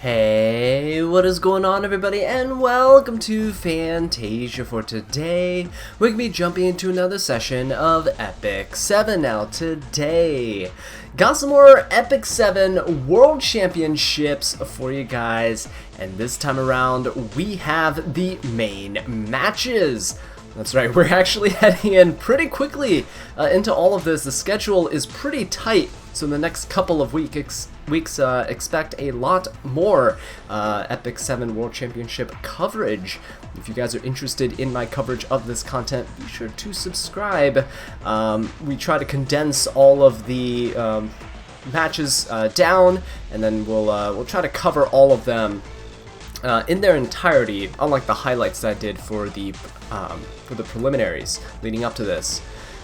Hey, what is going on everybody, and welcome to Fantasia. For today, we're going to be jumping into another session of Epic 7. Now today, got some more Epic 7 World Championships for you guys, and this time around, we have the main matches. That's right, we're actually heading in pretty quickly into all of this. The schedule is pretty tight, so in the next couple of weeks expect a lot more Epic 7 World Championship coverage. If you guys are interested in my coverage of this content, be sure to subscribe. We try to condense all of the matches down, and then we'll try to cover all of them in their entirety, unlike the highlights that I did for the preliminaries leading up to this.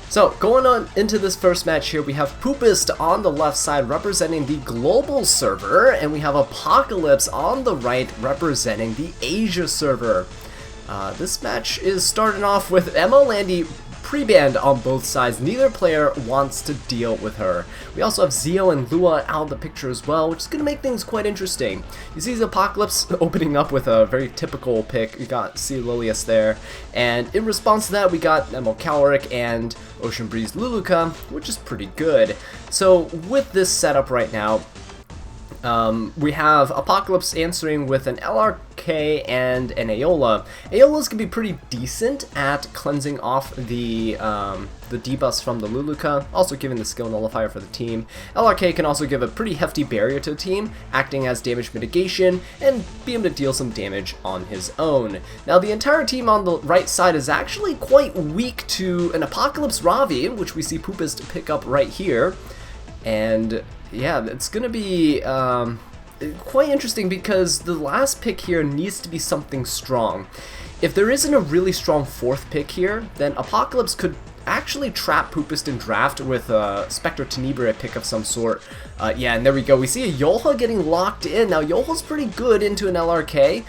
So, going on into this first match here, we have Poopest on the left side representing the global server, and we have Apocalypse on the right representing the Asia server. This match is starting off with Emma Landy pre-banned on both sides. Neither player wants to deal with her. We also have Zio and Lua out of the picture as well, which is going to make things quite interesting. You see Apocalypse opening up with a very typical pick. We got C. Lilius there, and in response to that, we got Emil Calric and Ocean Breeze Luluka, which is pretty good. So with this setup right now, we have Apocalypse answering with an LRK and an Aeola. Aeola's gonna be pretty decent at cleansing off the debuffs from the Luluka, also giving the skill nullifier for the team. LRK can also give a pretty hefty barrier to the team, acting as damage mitigation, and be able to deal some damage on his own. Now the entire team on the right side is actually quite weak to an Apocalypse Ravi, which we see Poopest pick up right here, and yeah, it's going to be quite interesting because the last pick here needs to be something strong. If there isn't a really strong fourth pick here, then Apocalypse could actually trap Poopest in draft with a Spectre Tenebria pick of some sort. Yeah, and there we go. We see a Yolha getting locked in. Now, Yolha's pretty good into an LRK.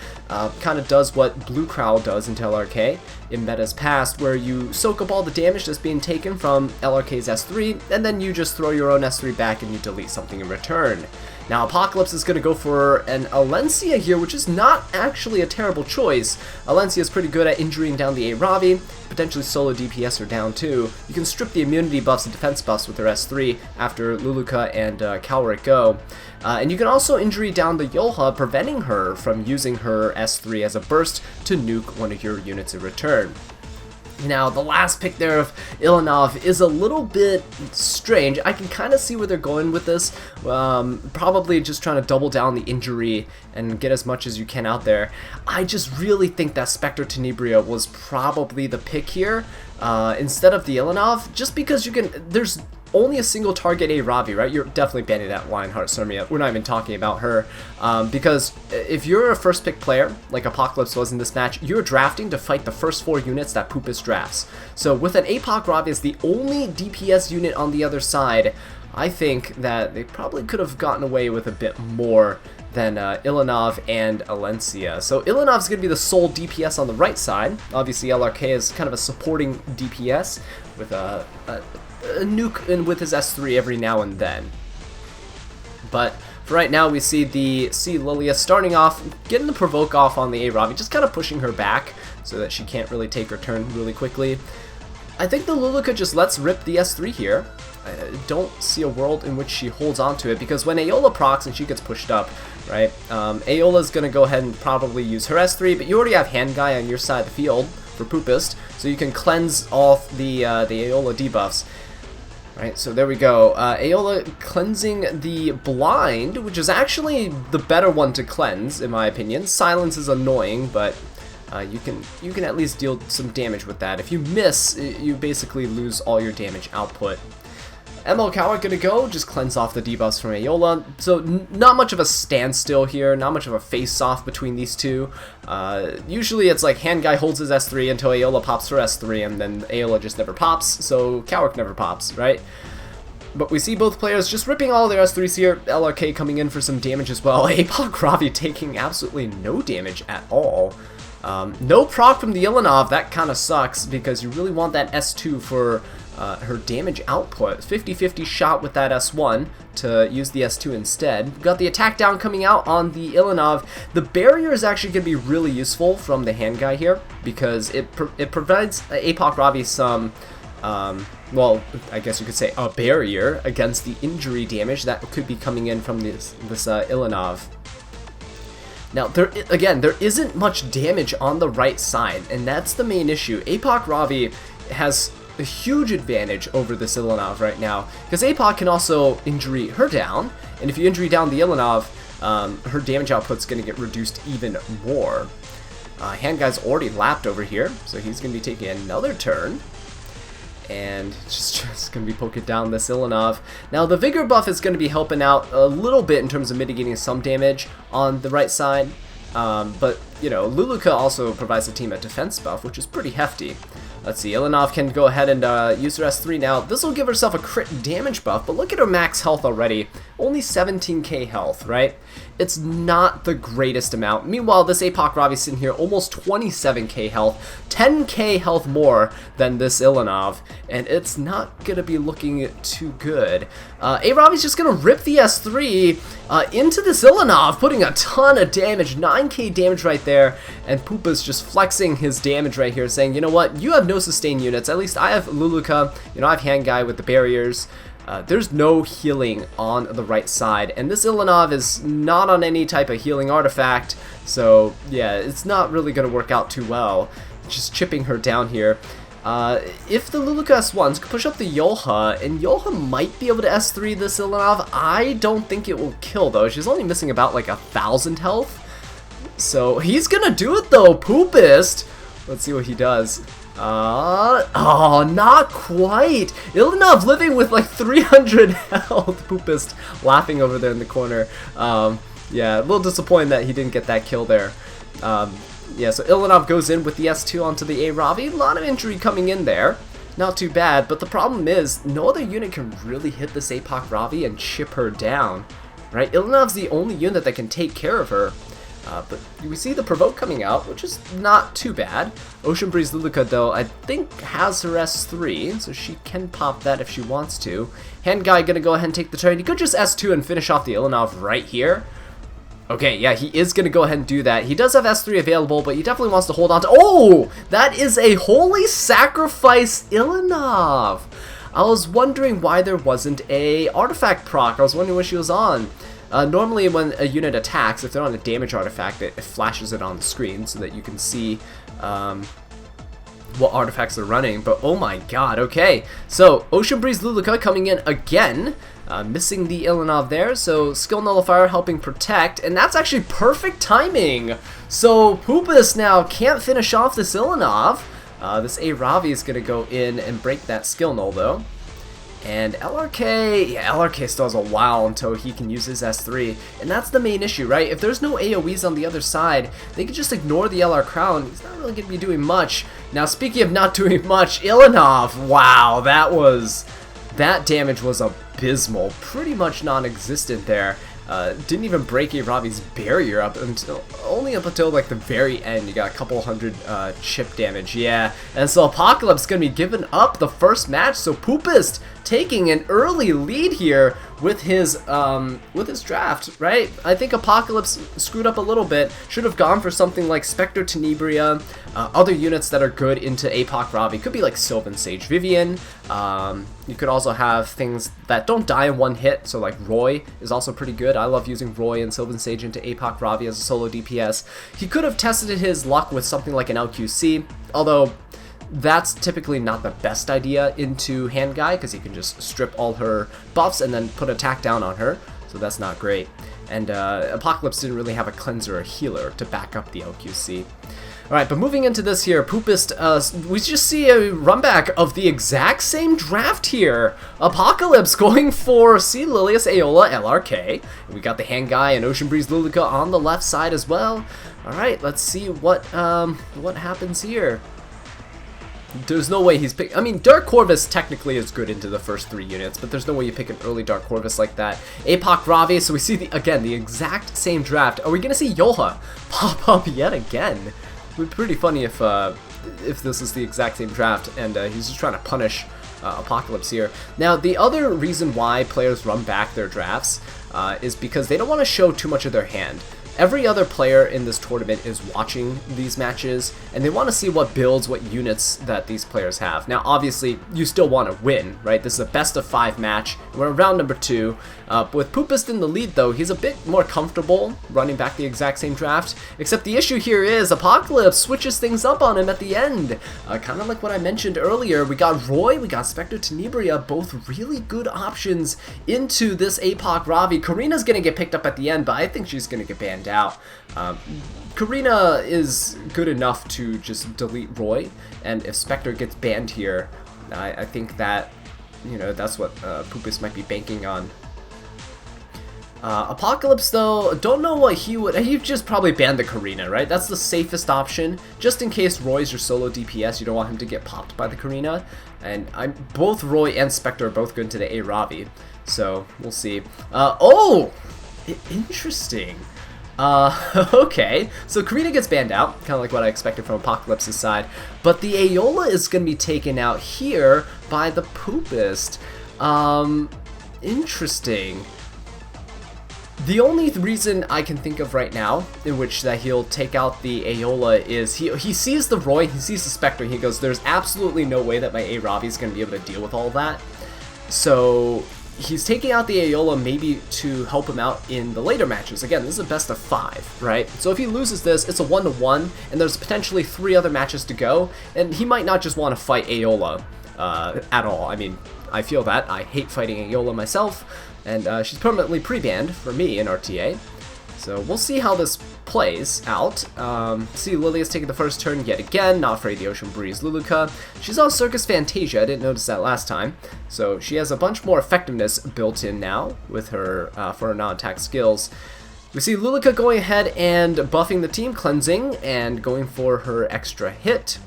Kind of does what Blue Crow does into LRK in meta's past, where you soak up all the damage that's being taken from LRK's S3, and then you just throw your own S3 back and you delete something in return. Now, Apocalypse is going to go for an Alencia here, which is not actually a terrible choice. Alencia is pretty good at injuring down the Ravi, potentially solo DPS her down too. You can strip the immunity buffs and defense buffs with her S3 after Luluka and Calric go. And you can also injury down the Yolha, preventing her from using her S3 as a burst to nuke one of your units in return. Now, the last pick there of Ilanov is a little bit strange. I can kind of see where they're going with this. Probably just trying to double down the injury and get as much as you can out there. I just really think that Spectre Tenebria was probably the pick here instead of the Ilanov, just because you can, there's only a single target A Ravi, right? You're definitely banning that Lionheart Surmia. We're not even talking about her. Because if you're a first pick player, like Apocalypse was in this match, you're drafting to fight the first 4 units that Poopest drafts. So with an APOC Ravi as the only DPS unit on the other side, I think that they probably could have gotten away with a bit more than Ilanov and Alencia. So Ilanov's going to be the sole DPS on the right side. Obviously LRK is kind of a supporting DPS with a nuke in with his S3 every now and then. But for right now, we see the C. Lilia starting off, getting the provoke off on the A Ravi, just kind of pushing her back so that she can't really take her turn really quickly. I think the Luluka just lets rip the S3 here. I don't see a world in which she holds on to it, because when Aeola procs and she gets pushed up, right, Aeola's going to go ahead and probably use her S3, but you already have Hand Guy on your side of the field for Poopest, so you can cleanse off the Aeola debuffs. Right, so there we go. Aeola cleansing the blind, which is actually the better one to cleanse, in my opinion. Silence is annoying, but you can at least deal some damage with that. If you miss, you basically lose all your damage output. ML Coward gonna go, just cleanse off the debuffs from Aeola. So not much of a standstill here, not much of a face-off between these two. Usually it's like Hand Guy holds his S3 until Aeola pops her S3, and then Aeola just never pops, so Coward never pops, right? But we see both players just ripping all their S3s here. LRK coming in for some damage as well. Apoc Ravi taking absolutely no damage at all. No proc from the Ilanov, that kind of sucks, because you really want that S2 for her damage output. 50-50 shot with that S1 to use the S2 instead. We've got the attack down coming out on the Ilanov. The barrier is actually going to be really useful from the hand guy here because it provides APOC Ravi some, well, I guess you could say a barrier against the injury damage that could be coming in from this Ilanov. Now, there isn't much damage on the right side, and that's the main issue. APOC Ravi has a huge advantage over this Ilanov right now, because APOC can also injury her down, and if you injury down the Ilanov, her damage output's going to get reduced even more. Hand guy's already lapped over here, so he's going to be taking another turn. And just going to be poking down this Ilanov. Now, the Vigor buff is going to be helping out a little bit in terms of mitigating some damage on the right side. But, you know, Luluka also provides the team a defense buff, which is pretty hefty. Let's see, Ilanov can go ahead and use her S3 now. This will give herself a crit damage buff, but look at her max health already. Only 17k health, right? It's not the greatest amount. Meanwhile, this APOC Ravi sitting here almost 27k health, 10k health more than this Ilanov, and it's not going to be looking too good. A-Ravi's just going to rip the S3 into this Ilanov, putting a ton of damage, 9k damage right there, and Poopest just flexing his damage right here, saying, you know what, you have no sustain units, at least I have Luluka, you know, I have Hand Guy with the barriers. There's no healing on the right side, and this Ilanov is not on any type of healing artifact, so yeah, it's not really going to work out too well. Just chipping her down here. If the Luluka S1s could push up the Yolha, and Yolha might be able to S3 this Ilanov, I don't think it will kill though. She's only missing about like 1,000 health. So he's gonna do it though, Poopest. Let's see what he does. Oh, not quite. Ilanov living with like 300 health. Poopest laughing over there in the corner. Yeah, a little disappointed that he didn't get that kill there. Yeah, so Ilanov goes in with the S2 onto the A-Ravi. A lot of injury coming in there. Not too bad, but the problem is no other unit can really hit this APOC Ravi and chip her down. Right? Ilanov's the only unit that can take care of her. But we see the Provoke coming out, which is not too bad. Ocean Breeze Luluka, though, I think has her S3, so she can pop that if she wants to. Hand Guy gonna go ahead and take the turn. He could just S2 and finish off the Ilanov right here. Okay, yeah, he is gonna go ahead and do that. He does have S3 available, but he definitely wants to hold on to... Oh! That is a Holy Sacrifice Ilanov! I was wondering why there wasn't a artifact proc. I was wondering what she was on. Normally when a unit attacks, if they're on a damage artifact, it flashes it on the screen so that you can see what artifacts they're running, but oh my god, okay. So, Ocean Breeze Luluka coming in again, missing the Ilanov there, so Skill Nullifier helping protect, and that's actually perfect timing! So, Poopest now can't finish off this Ilanov. This A-Ravi is going to go in and break that Skill Null though. And LRK, yeah, LRK still has a while until he can use his S3, and that's the main issue, right? If there's no AoEs on the other side, they can just ignore the LR Crown. He's not really going to be doing much. Now, speaking of not doing much, Ilanov, wow, that damage was abysmal, pretty much non-existent there. Didn't even break A-Ravi's barrier only up until like the very end. You got a couple hundred chip damage, yeah. And so Apocalypse gonna be giving up the first match. So Poopest taking an early lead here with his draft, right? I think Apocalypse screwed up a little bit. Should have gone for something like Spectre Tenebria, other units that are good into APOC Ravi. Could be like Sylvan Sage Vivian. You could also have things that don't die in one hit, so like Roy is also pretty good. I love using Roy and Sylvan Sage into APOC Ravi as a solo DPS. He could have tested his luck with something like an LQC, although that's typically not the best idea into Hand Guy, because he can just strip all her buffs and then put attack down on her, so that's not great. And Apocalypse didn't really have a cleanser or healer to back up the LQC. Alright, but moving into this here, Poopest, we just see a runback of the exact same draft here. Apocalypse going for C. Lilius, Aeola, LRK. We got the Hand Guy and Ocean Breeze Luluka on the left side as well. Alright, let's see what happens here. There's no way he's pick. I mean, Dark Corvus technically is good into the first 3 units, but there's no way you pick an early Dark Corvus like that. APOC Ravi, so we see, again, the exact same draft. Are we going to see Yolha pop up yet again? It would be pretty funny if this is the exact same draft and he's just trying to punish Apocalypse here. Now, the other reason why players run back their drafts is because they don't want to show too much of their hand. Every other player in this tournament is watching these matches, and they want to see what builds, what units that these players have. Now, obviously, you still want to win, right? This is a best of 5 match. We're in round number 2. With Poopest in the lead, though, he's a bit more comfortable running back the exact same draft, except the issue here is Apocalypse switches things up on him at the end. Kind of like what I mentioned earlier, we got Roy, we got Spectre Tenebria, both really good options into this APOC Ravi. Karina's going to get picked up at the end, but I think she's going to get banned out. Karina is good enough to just delete Roy, and if Spectre gets banned here, I think that, you know, that's what Poopest might be banking on. Apocalypse, though, don't know what he would. He just probably banned the Karina, right? That's the safest option, just in case Roy's your solo DPS. You don't want him to get popped by the Karina. And both Roy and Spectre are both good to the A Ravi, so we'll see. Oh, interesting. Okay, so Karina gets banned out, kind of like what I expected from Apocalypse's side, but the Aeola is going to be taken out here by the Poopest. Interesting. The only reason I can think of right now in which that he'll take out the Aeola is he sees the Roy, he sees the Spectre, and he goes, there's absolutely no way that my A Ravi is going to be able to deal with all that. So he's taking out the Aeola maybe to help him out in the later matches. Again, this is a best of 5, right? So if he loses this, it's a 1-1, and there's potentially 3 other matches to go, and he might not just want to fight Aeola at all. I mean, I feel that. I hate fighting Aeola myself, and she's permanently pre-banned for me in RTA. So we'll see how this plays out. See, Lilia's taking the first turn yet again, not afraid of the Ocean Breeze Luluka. She's on Circus Fantasia, I didn't notice that last time. So she has a bunch more effectiveness built in now with her for her non-attack skills. We see Luluka going ahead and buffing the team, cleansing, and going for her extra hit.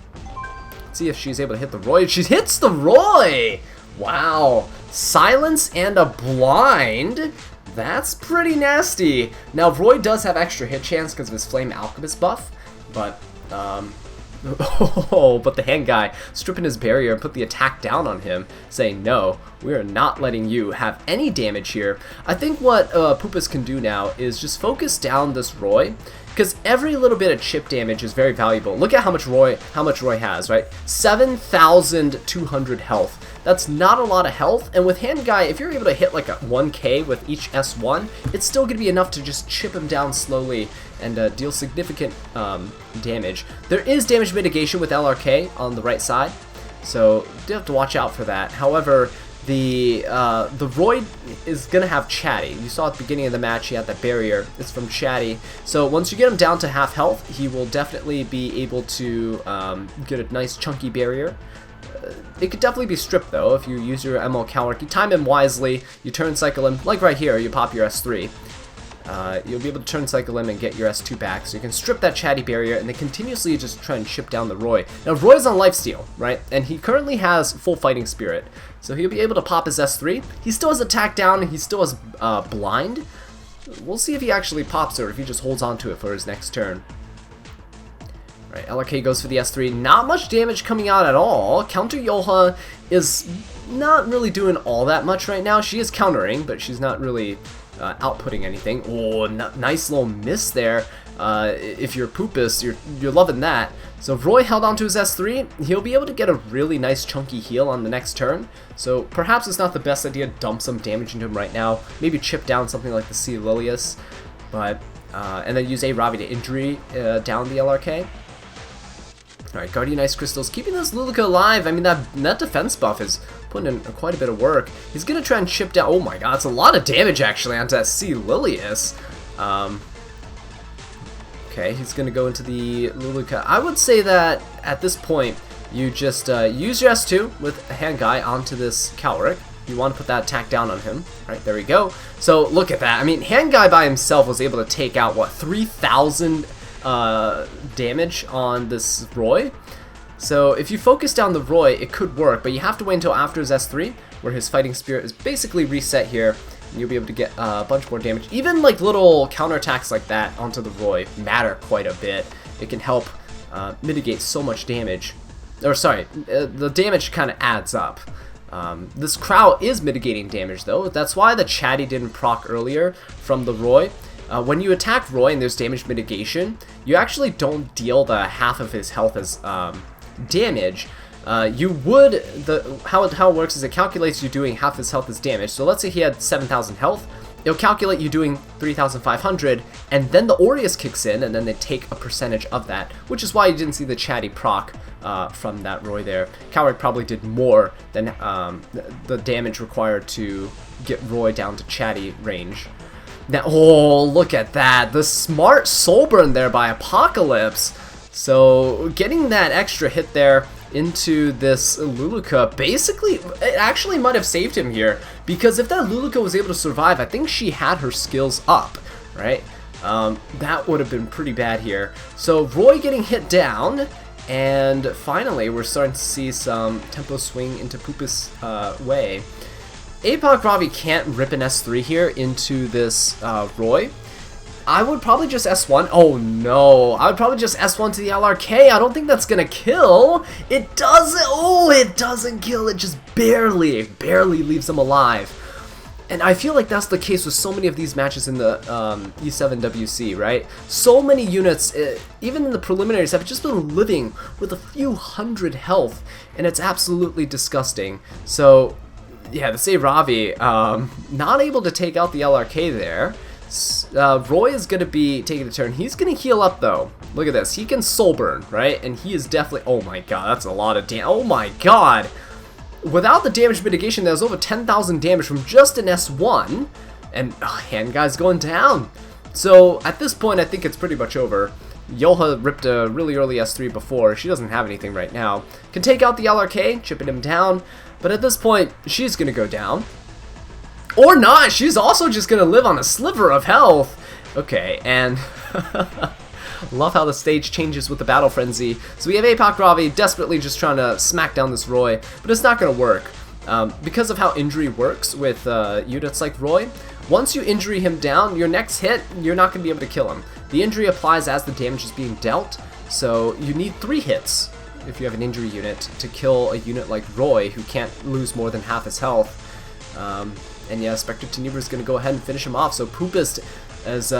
Let's see if she's able to hit the Roy. She hits the Roy! Wow. Silence and a blind. That's pretty nasty. Now, Roy does have extra hit chance because of his Flame Alchemist buff, but, but the hand guy stripping his barrier and put the attack down on him, saying, no, we are not letting you have any damage here. I think what Poopest can do now is just focus down this Roy, because every little bit of chip damage is very valuable. Look at how much Roy has, right? 7,200 health. That's not a lot of health, and with Hand Guy, if you're able to hit like a 1k with each S1, it's still going to be enough to just chip him down slowly and deal significant damage. There is damage mitigation with LRK on the right side, so you have to watch out for that. However, the Roy is going to have Chatty. You saw at the beginning of the match he had that barrier. It's from Chatty. So once you get him down to half health, he will definitely be able to get a nice chunky barrier. It could definitely be stripped, though, if you use your ML counter. You time him wisely, you turn cycle him, like right here, you pop your S3. You'll be able to turn cycle him and get your S2 back, so you can strip that Chatty barrier and then continuously just try and chip down the Roy. Now, Roy's on lifesteal, right? And he currently has full fighting spirit, so he'll be able to pop his S3. He still has attack down, and he still has blind. We'll see if he actually pops it or if he just holds on to it for his next turn. Right, LRK goes for the S3. Not much damage coming out at all. Counter Yoha is not really doing all that much right now. She is countering, but she's not really outputting anything. Oh, nice little miss there. If you're Poopest, you're loving that. So if Roy held onto his S3, he'll be able to get a really nice chunky heal on the next turn. So perhaps it's not the best idea to dump some damage into him right now. Maybe chip down something like the Sea Lilius, but and then use A Ravi to injury down the LRK. Alright, Guardian Ice Crystals, keeping this Luluka alive. I mean, that defense buff is putting in quite a bit of work. He's going to try and chip down... Oh my god, it's a lot of damage, actually, onto that Sea Lilius. Okay, he's going to go into the Luluka. I would say that, at this point, you just use your S2 with a Hand Guy onto this Calric. You want to put that attack down on him. Right, there we go. So, look at that. I mean, Hand Guy by himself was able to take out, what, 3,000... damage on this Roy. So if you focus down the Roy, it could work, but you have to wait until after his S3, where his fighting spirit is basically reset here, and you'll be able to get a bunch more damage. Even like little counterattacks like that onto the Roy matter quite a bit. It can help mitigate so much damage. Or sorry, the damage kind of adds up. This Crow is mitigating damage though. That's why the Chatty didn't proc earlier from the Roy. When you attack Roy and there's damage mitigation, you actually don't deal the half of his health as damage. You would, how it works is it calculates you doing half his health as damage. So let's say he had 7,000 health. It'll calculate you doing 3,500, and then the Aureus kicks in, and then they take a percentage of that, which is why you didn't see the Chatty proc from that Roy there. Coward probably did more than the damage required to get Roy down to Chatty range. Now, oh, look at that. The smart soul burn there by Apocalypse. So getting that extra hit there into this Luluka, basically, it actually might have saved him here, because if that Luluka was able to survive, I think she had her skills up, right? That would have been pretty bad here. So Roy getting hit down, and finally we're starting to see some tempo swing into Poopest's way. Apoc Ravi can't rip an S3 here into this Roy. I would probably just S1. Oh no, I would probably just S1 to the LRK. I don't think that's gonna kill. It doesn't. Oh, it doesn't kill. It just barely leaves him alive. And I feel like that's the case with so many of these matches in the E7WC, right? So many units, even in the preliminaries, have just been living with a few hundred health, and it's absolutely disgusting. So, yeah, the save Ravi, not able to take out the LRK there. Roy is going to be taking a turn. He's going to heal up, though. Look at this. He can soul burn, right? And he is definitely... Oh, my God. That's a lot of damage. Oh, my God. Without the damage mitigation, there's over 10,000 damage from just an S1. And hand guy's going down. So, at this point, I think it's pretty much over. Yoha ripped a really early S3 before. She doesn't have anything right now. Can take out the LRK, chipping him down. But at this point, she's going to go down. Or not, she's also just gonna live on a sliver of health. Okay, and love how the stage changes with the battle frenzy. So we have Apoc Ravi desperately just trying to smack down this Roy, but it's not gonna work. Because of how injury works with units like Roy, once you injury him down, your next hit, you're not gonna be able to kill him. The injury applies as the damage is being dealt, so you need 3 hits if you have an injury unit to kill a unit like Roy, who can't lose more than half his health. And yeah, Spectre Tenebra is going to go ahead and finish him off. So Poopest is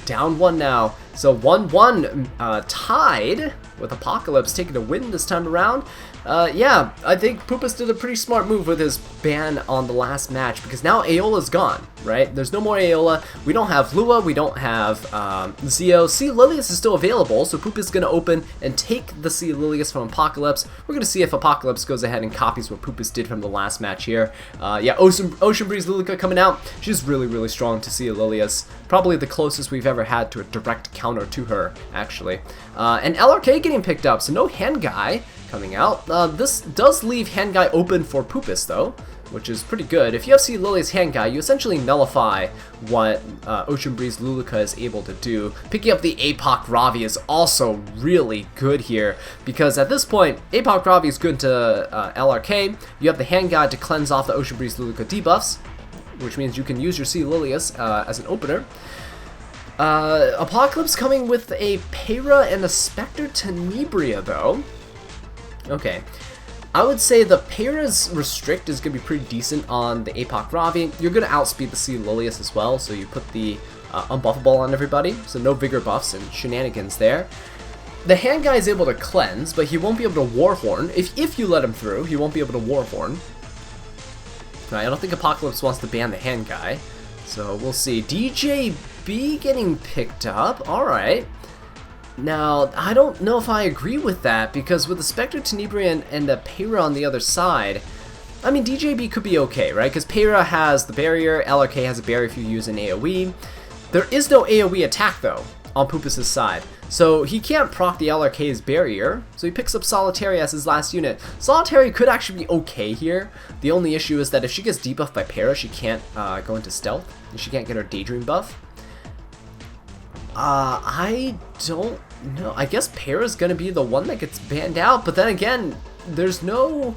down 1 now. So 1-1 tied with Apocalypse taking a win this time around. Yeah, I think Poopest did a pretty smart move with his ban on the last match, because now Aeola's gone, right? There's no more Aeola. We don't have Lua. We don't have Zeo. Sea Lilius is still available, so Poopest is going to open and take the Sea Lilius from Apocalypse. We're going to see if Apocalypse goes ahead and copies what Poopest did from the last match here. Yeah, Ocean Breeze Lilica coming out. She's really strong to Sea Lilius. Probably the closest we've ever had to a direct counter to her, actually. And LRK getting picked up, so no Hand Guy coming out. This does leave Hand Guy open for Poopest, though, which is pretty good. If you have Sea Lily's Hand Guy, you essentially nullify what Ocean Breeze Luluka is able to do. Picking up the Apoc Ravi is also really good here, because at this point, Apoc Ravi is good to LRK. You have the Hand Guy to cleanse off the Ocean Breeze Luluka debuffs, which means you can use your Sea Lilius as an opener. Apocalypse coming with a Para and a Spectre Tenebria, though. Okay, I would say the Para's Restrict is going to be pretty decent on the Apoc Ravi. You're going to outspeed the Sea Lilius as well, so you put the Unbuffable on everybody, so no Vigor buffs and shenanigans there. The Hand Guy is able to cleanse, but he won't be able to Warhorn. If you let him through, he won't be able to Warhorn. Right, I don't think Apocalypse wants to ban the Hand Guy, so we'll see. DJB getting picked up, alright. Now, I don't know if I agree with that, because with the Spectre Tenebria and the Para on the other side, I mean, DJB could be okay, right? Because Para has the barrier, LRK has a barrier if you use an AoE. There is no AoE attack, though, on Poopest's side. So he can't proc the LRK's barrier, so he picks up Solitary as his last unit. Solitary could actually be okay here. The only issue is that if she gets debuffed by Para, she can't go into stealth, and she can't get her Daydream buff. I don't know. I guess Para's gonna be the one that gets banned out, but then again, there's no...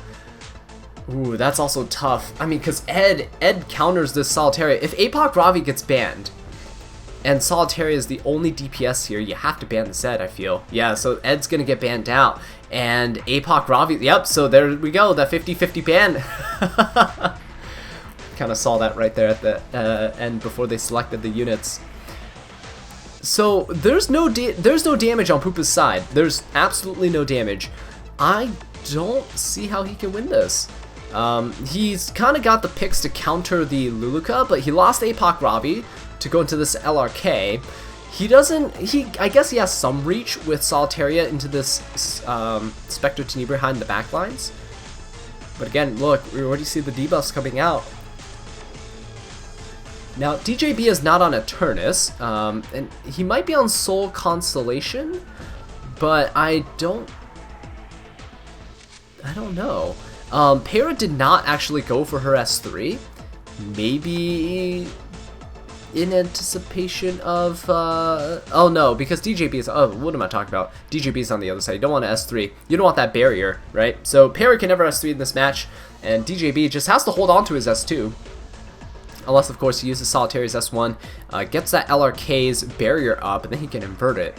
Ooh, that's also tough. I mean, because Ed counters this Solitary. If Apoc Ravi gets banned, and Solitaria is the only DPS here. You have to ban the Zed, I feel. Yeah, so Ed's gonna get banned out, and APOC Ravi, yep, so there we go, that 50-50 ban. Kind of saw that right there at the end before they selected the units. So there's no damage on Poopest's side. There's absolutely no damage. I don't see how he can win this. He's kind of got the picks to counter the Luluka, but he lost APOC Ravi to go into this LRK. I guess he has some reach with Solitaria into this Spectre Tenebria behind the backlines. But again, look, we already see the debuffs coming out. Now, DJB is not on Eternus, and he might be on Soul Constellation, but I don't know. Para did not actually go for her S3, maybe in anticipation of, oh no, because DJB is, oh, what am I talking about? DJB is on the other side. You don't want to S3. You don't want that barrier, right? So Para can never S3 in this match, and DJB just has to hold on to his S2. Unless, of course, he uses Solitaria's S1, gets that LRK's barrier up, and then he can invert it.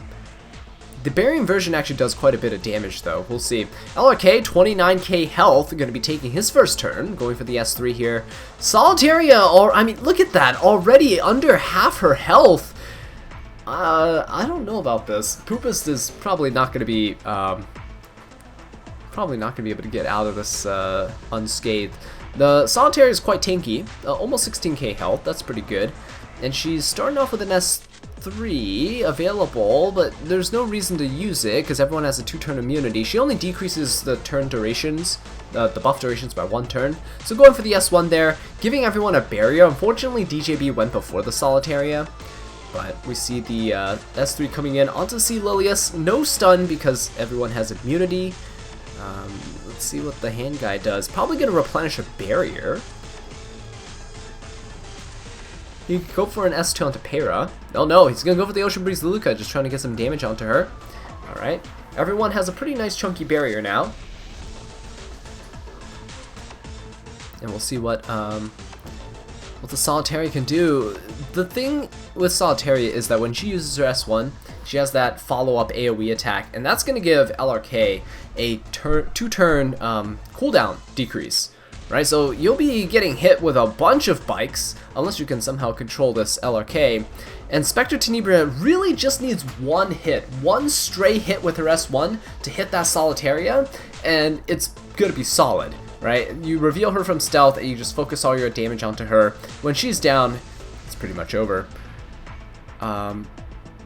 The barrier inversion actually does quite a bit of damage, though. We'll see. LRK, 29k health, going to be taking his first turn, going for the S3 here. Solitaria, I mean, look at that, already under half her health. I don't know about this. Poopest is probably not going to be, able to get out of this unscathed. The Solitaria is quite tanky, almost 16k health, that's pretty good. And she's starting off with an S3 available, but there's no reason to use it because everyone has a 2-turn immunity. She only decreases the turn durations, the buff durations by 1 turn. So going for the S1 there, giving everyone a barrier. Unfortunately, DJB went before the Solitaria, but we see the S3 coming in onto C. Lilius. No stun because everyone has immunity. Let's see what the hand guy does. Probably going to replenish a barrier. He could go for an S2 onto Para. Oh no, he's going to go for the Ocean Breeze Luluka, just trying to get some damage onto her. Alright. Everyone has a pretty nice chunky barrier now. And we'll see what the Solitaria can do. The thing with Solitaria is that when she uses her S1, she has that follow-up AoE attack, and that's going to give LRK a 2-turn cooldown decrease, right? So you'll be getting hit with a bunch of bikes, unless you can somehow control this LRK, and Spectre Tenebria really just needs one hit, one stray hit with her S1 to hit that Solitaria, and it's going to be solid, right? You reveal her from stealth, and you just focus all your damage onto her. When she's down, it's pretty much over.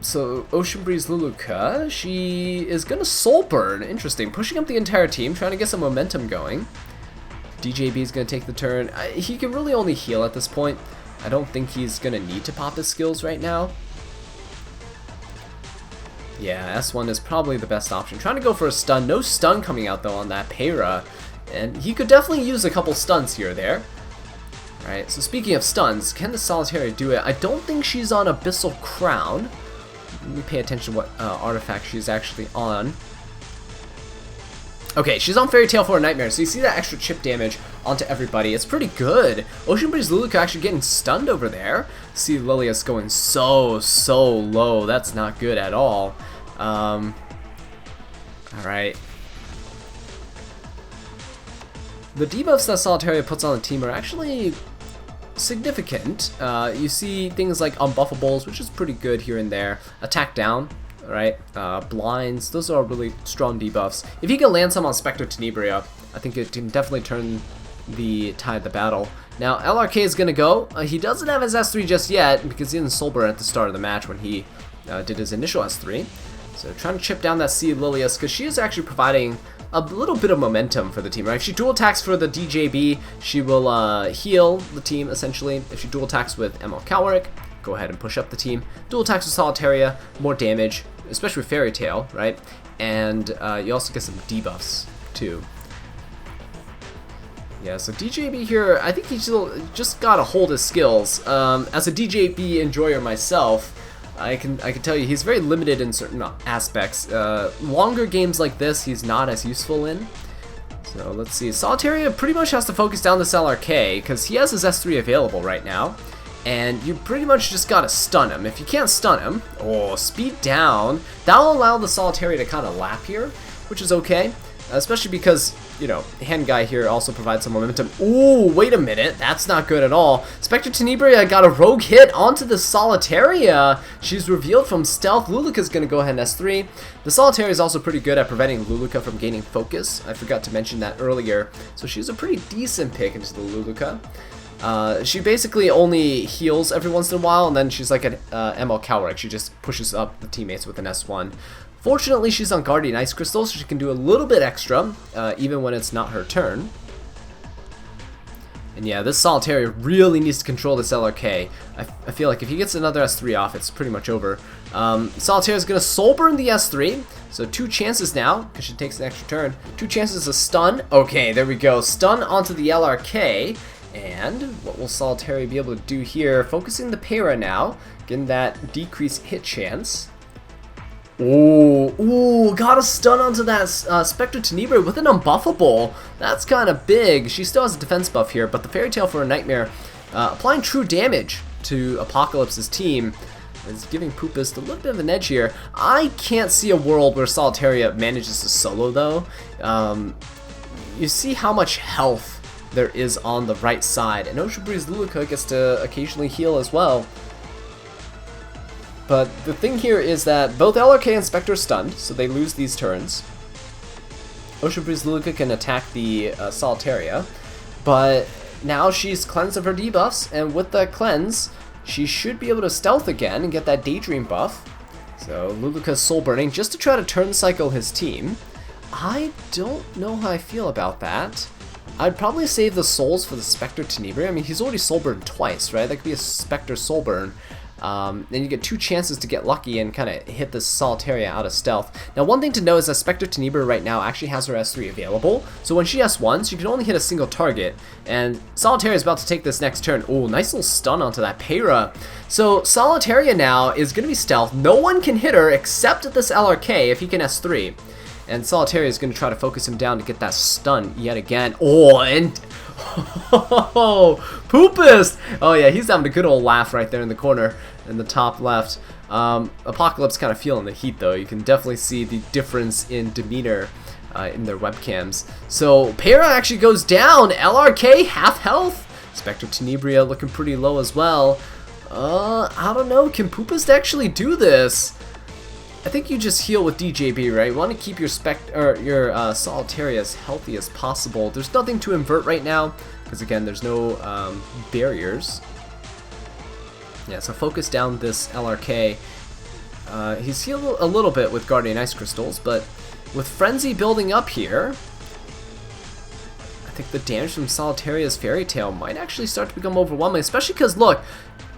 So, Ocean Breeze Luluka, she is going to Soul Burn. Interesting. Pushing up the entire team, trying to get some momentum going. DJB is going to take the turn. He can really only heal at this point. I don't think he's going to need to pop his skills right now. Yeah, S1 is probably the best option. Trying to go for a stun. No stun coming out, though, on that Para. And he could definitely use a couple stuns here or there. Alright, so speaking of stuns, can the Solitaria do it? I don't think she's on Abyssal Crown. Let me pay attention to what artifact she's actually on. Okay, she's on Fairy Tale for a Nightmare, so you see that extra chip damage onto everybody. It's pretty good. Ocean Breeze Luluka actually getting stunned over there. See Lilius going so low. That's not good at all. Alright. The debuffs that Solitaria puts on the team are actually significant. You see things like unbuffables, which is pretty good here and there. Attack down, right? Blinds, those are really strong debuffs. If you can land some on Spectre Tenebria, I think it can definitely turn the tide of the battle. Now, LRK is going to go. He doesn't have his S3 just yet because he didn't Soul Burn at the start of the match when he did his initial S3. So trying to chip down that C. Lilius because she is actually providing a little bit of momentum for the team, right? If she dual attacks for the DJB, she will heal the team, essentially. If she dual attacks with ML Calric, go ahead and push up the team. Dual attacks with Solitaria, more damage, especially with Fairy Tale, right? And you also get some debuffs, too. Yeah, so DJB here, I think he's just gotta hold his skills. As a DJB enjoyer myself, I can tell you he's very limited in certain aspects. Longer games like this, he's not as useful in. So let's see. Solitaria pretty much has to focus down this LRK because he has his S3 available right now. and you pretty much just gotta stun him. If you can't stun him, oh, speed down. That'll allow the Solitaria to kind of lap here, which is okay, especially because, you know, Hand Guy here also provides some momentum. Ooh, wait a minute, that's not good at all. Spectre Tenebria got a rogue hit onto the Solitaria. She's revealed from stealth. Luluka's gonna go ahead and S3. The Solitaria is also pretty good at preventing Luluka from gaining focus. I forgot to mention that earlier. So she's a pretty decent pick into the Luluka. She basically only heals every once in a while, and then she's like an ML Cowrick. She just pushes up the teammates with an S1. Fortunately, she's on Guardian Ice Crystal, so she can do a little bit extra, even when it's not her turn. And yeah, this Solitaria really needs to control this LRK. I feel like if he gets another S3 off, it's pretty much over. Solitaria is going to Soul Burn the S3, so 2 chances now, because she takes an extra turn. 2 chances to stun. Okay, there we go. Stun onto the LRK. And what will Solitaria be able to do here? Focusing the Para now, getting that decreased hit chance. Ooh, got a stun onto that Spectre Tenebria with an unbuffable. That's kind of big. She still has a defense buff here, but the Fairy Tail for a Nightmare, applying true damage to Apocalypse's team, is giving Poopest a little bit of an edge here. I can't see a world where Solitaria manages to solo, though. You see how much health there is on the right side, and Ocean Breeze Luluka gets to occasionally heal as well. But the thing here is that both LRK and Spectre are stunned, so they lose these turns. Ocean Breeze Luluka can attack the Solitaria, but now she's cleansed of her debuffs, and with that cleanse, she should be able to stealth again and get that Daydream buff. So Luluka's soul burning just to try to turn cycle his team. I don't know how I feel about that. I'd probably save the souls for the Spectre Tenebria. I mean, he's already soul burned twice, right? That could be a Spectre soul burn. Then you get 2 chances to get lucky and kind of hit this Solitaria out of stealth. Now, one thing to know is that Spectre Tenebria right now actually has her S3 available. So when she S1, she can only hit a single target. And Solitaria is about to take this next turn. Oh, nice little stun onto that Para. So Solitaria now is going to be stealth. No one can hit her except this LRK if he can S3. And Solitaria is going to try to focus him down to get that stun yet again. Oh, and Poopest! Oh yeah, he's having a good old laugh right there in the corner in the top left. Apocalypse kind of feeling the heat though. You can definitely see the difference in demeanor in their webcams. So Para actually goes down. LRK half health. Spectre Tenebria looking pretty low as well. I don't know. Can Poopest actually do this? I think you just heal with DJB, right? You want to keep your Solitaria as healthy as possible. There's nothing to invert right now, because again, there's no barriers. Yeah, so focus down this LRK. He's healed a little bit with Guardian Ice Crystals, but with Frenzy building up here, I think the damage from Solitaria's Fairy Tail might actually start to become overwhelming, especially because, look,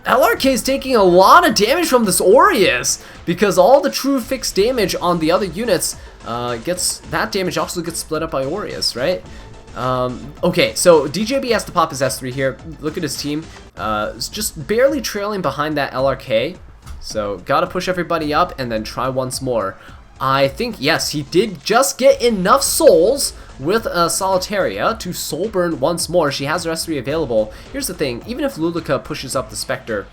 LRK is taking a lot of damage from this Aureus, because all the true fixed damage on the other units that damage also gets split up by Aureus, right? Okay, so DJB has to pop his S3 here. Look at his team. It's just barely trailing behind that LRK. So gotta push everybody up and then try once more. I think, yes, he did just get enough souls with Solitaria to soul burn once more. She has her S3 available. Here's the thing, even if Luluka pushes up the Spectre,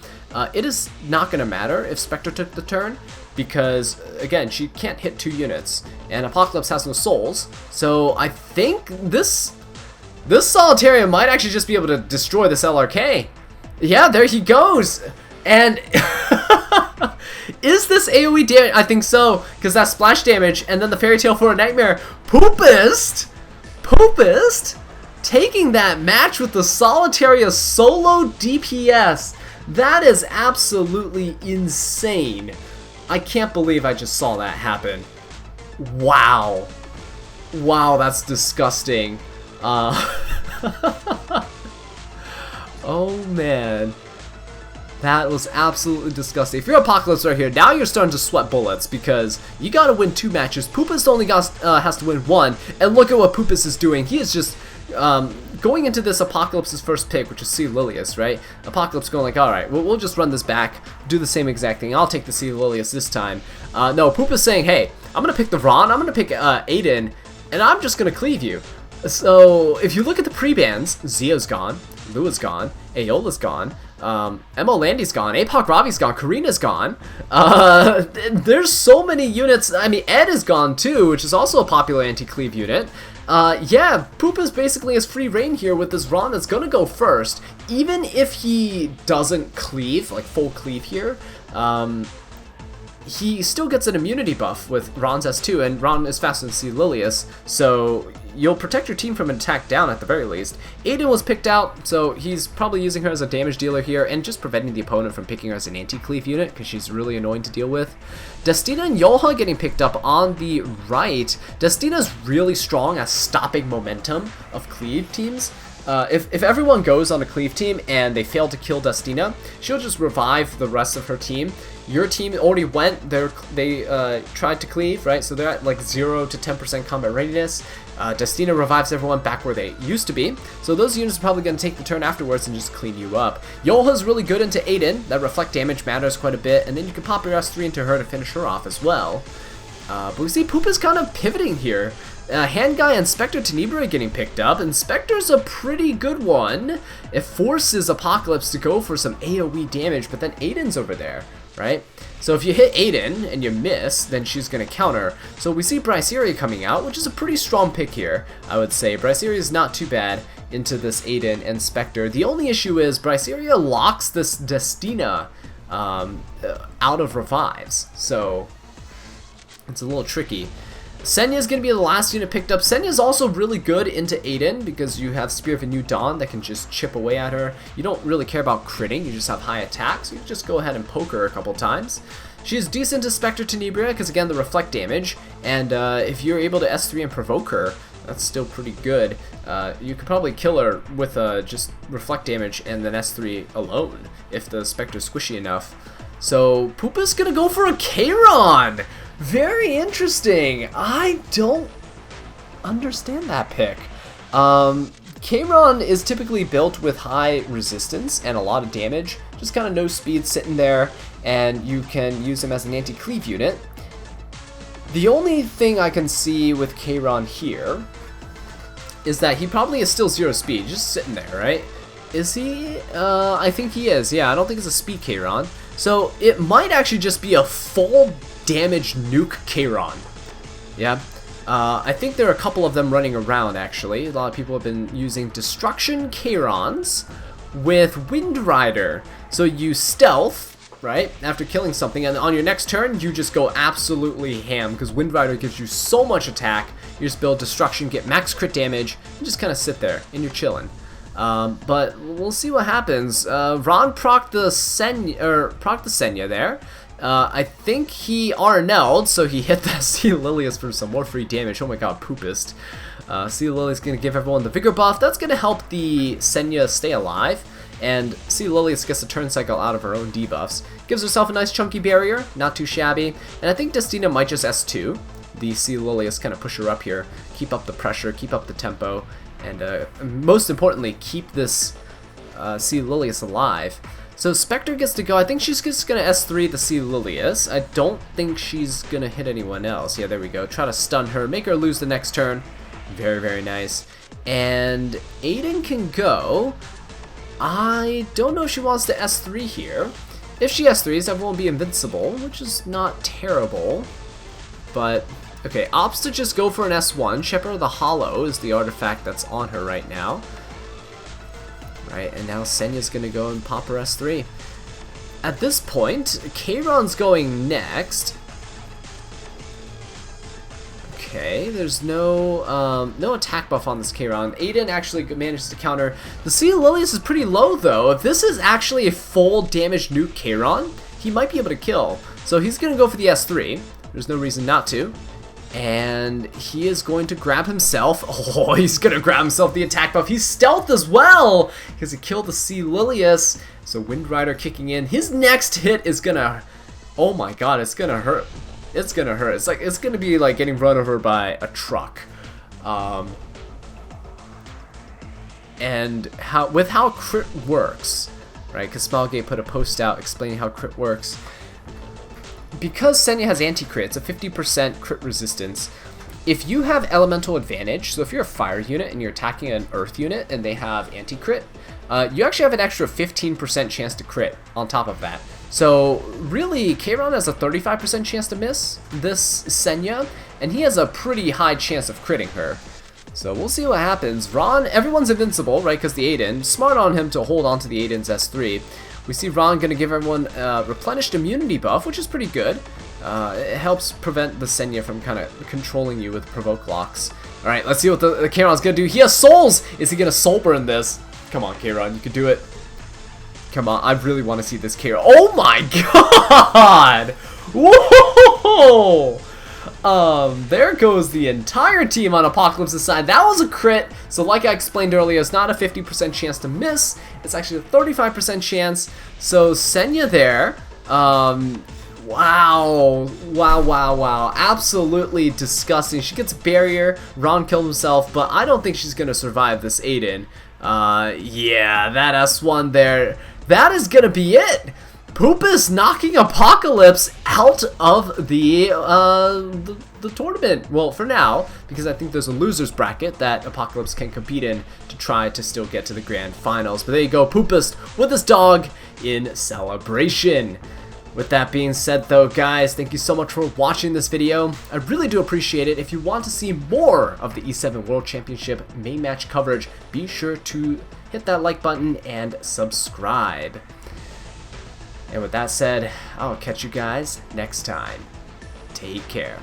it is not going to matter if Spectre took the turn, because, again, she can't hit 2 units, and Apocalypse has no souls, so I think this Solitaria might actually just be able to destroy this LRK. Yeah, there he goes! And is this AoE damage? I think so, because that splash damage and then the Fairy Tail for a Nightmare. Poopest taking that match with the Solitaria solo DPS. That is absolutely insane. I can't believe I just saw that happen. Wow. Wow, that's disgusting. Oh man. That was absolutely disgusting. If you're Apocalypse right here, now you're starting to sweat bullets because you gotta win 2 matches. Poopest only has to win 1, and look at what Poopest is doing. He is just going into this Apocalypse's first pick, which is C. Lilius, right? Apocalypse going like, alright, we'll just run this back, do the same exact thing. I'll take the C. Lilius this time. No, Poopest saying, hey, I'm gonna pick the Ron, I'm gonna pick Aiden, and I'm just gonna cleave you. So, if you look at the pre-bans, Zia's gone, Lua's gone, Aeola's gone, Emma Landy's gone, Apoc Robbie's gone, Karina's gone. There's so many units. I mean, Ed is gone too, which is also a popular anti-cleave unit. Yeah, Poopest basically has free reign here with this Ron that's gonna go first. Even if he doesn't cleave, like full cleave here, he still gets an immunity buff with Ron's S2, and Ron is faster than C. Lilius, so you'll protect your team from an attack down at the very least. Aiden was picked out, so he's probably using her as a damage dealer here and just preventing the opponent from picking her as an anti-cleave unit because she's really annoying to deal with. Destina and Yoha getting picked up on the right. Destina's really strong at stopping momentum of cleave teams. If everyone goes on a cleave team and they fail to kill Destina, she'll just revive the rest of her team. Your team already went, they tried to cleave, right? So they're at like 0 to 10% combat readiness. Destina revives everyone back where they used to be. So those units are probably going to take the turn afterwards and just clean you up. Yoha's really good into Aiden. That reflect damage matters quite a bit. And then you can pop your S3 into her to finish her off as well. But we see Poopest kind of pivoting here. Handguy and Spectre Tenebria getting picked up, and Spectre's a pretty good one. It forces Apocalypse to go for some AoE damage, but then Aiden's over there, right? So if you hit Aiden and you miss, then she's going to counter. So we see Bryceria coming out, which is a pretty strong pick here, I would say. Bryceria is not too bad into this Aiden and Spectre. The only issue is Bryceria locks this Destina out of revives, so it's a little tricky. Senya's going to be the last unit picked up. Senya's also really good into Aiden because you have Spear of a New Dawn that can just chip away at her. You don't really care about critting, you just have high attacks. So you just go ahead and poke her a couple times. She's decent to Spectre Tenebria because, again, the reflect damage. And if you're able to S3 and provoke her, that's still pretty good. You could probably kill her with just reflect damage and then S3 alone if the Spectre's squishy enough. So Poopest's going to go for a Kayron! Very interesting. I don't understand that pick. Kayron is typically built with high resistance and a lot of damage. Just kind of no speed sitting there, and you can use him as an anti-cleave unit. The only thing I can see with Kayron here is that he probably is still 0 speed, just sitting there, right? Is he? I think he is. Yeah, I don't think it's a speed Kayron. So it might actually just be a full damage nuke Kayron. Yeah. I think there are a couple of them running around, actually. A lot of people have been using Destruction Kayrons with Wind Rider. So you stealth, right, after killing something, and on your next turn, you just go absolutely ham, because Wind Rider gives you so much attack. You just build Destruction, get max crit damage, and just kind of sit there, and you're chilling. But we'll see what happens. Ron proc the Senya there. I think he RNL'd, so he hit the C. Lilius for some more free damage. Oh my god, Poopest. C. Lilius going to give everyone the Vigor buff. That's going to help the Senya stay alive. And C. Lilius gets a turn cycle out of her own debuffs. Gives herself a nice chunky barrier, not too shabby. And I think Destina might just S2. The C. Lilius kind of push her up here. Keep up the pressure, keep up the tempo. And most importantly, keep this C. Lilius alive. So Spectre gets to go. I think she's just going to S3 the C. Lilius. I don't think she's going to hit anyone else. Yeah, there we go. Try to stun her. Make her lose the next turn. Very, very nice. And Aiden can go. I don't know if she wants to S3 here. If she S3s, everyone will be invincible, which is not terrible. But, okay, opts to just go for an S1. Shepherd of the Hollow is the artifact that's on her right now. Right, and now Senya's going to go and pop her S3. At this point, Kayron's going next. Okay, there's no attack buff on this Kayron. Aiden actually manages to counter. The C. Lilius is pretty low, though. If this is actually a full damage nuke Kayron, he might be able to kill. So he's going to go for the S3. There's no reason not to. And he is going to grab himself. Oh, he's going to grab himself the attack buff. He's stealth as well because he killed the C. Lilius. So Wind Rider kicking in. His next hit is going to... Oh my god, it's going to hurt. It's going to hurt. It's going to be like getting run over by a truck. And with how crit works, right? Because Smilegate put a post out explaining how crit works. Because Senya has anti-crit, it's a 50% crit resistance. If you have elemental advantage, so if you're a fire unit and you're attacking an earth unit and they have anti-crit, you actually have an extra 15% chance to crit on top of that. So really, Kayron has a 35% chance to miss this Senya, and he has a pretty high chance of critting her. So we'll see what happens. Ron, everyone's invincible, right, because the Aiden. Smart on him to hold on to the Aiden's S3. We see Ron going to give everyone replenished immunity buff, which is pretty good. It helps prevent the Senya from kind of controlling you with provoke locks. Alright, let's see what the Kayron's going to do. He has souls! Is he going to soul burn this? Come on, Kayron, you can do it. Come on, I really want to see this Kayron. Oh my god! Whoa! There goes the entire team on Apocalypse's side. That was a crit, so like I explained earlier, it's not a 50% chance to miss. It's actually a 35% chance. So Senya there, wow. Absolutely disgusting. She gets a barrier. Ron killed himself, but I don't think she's going to survive this Aiden. Yeah, that S1 there. That is going to be it. Poopest knocking Apocalypse out of the tournament. Well, for now, because I think there's a loser's bracket that Apocalypse can compete in to try to still get to the grand finals. But there you go, Poopest with his dog in celebration. With that being said though, guys, thank you so much for watching this video. I really do appreciate it. If you want to see more of the E7 World Championship main match coverage, be sure to hit that like button and subscribe. And with that said, I'll catch you guys next time. Take care.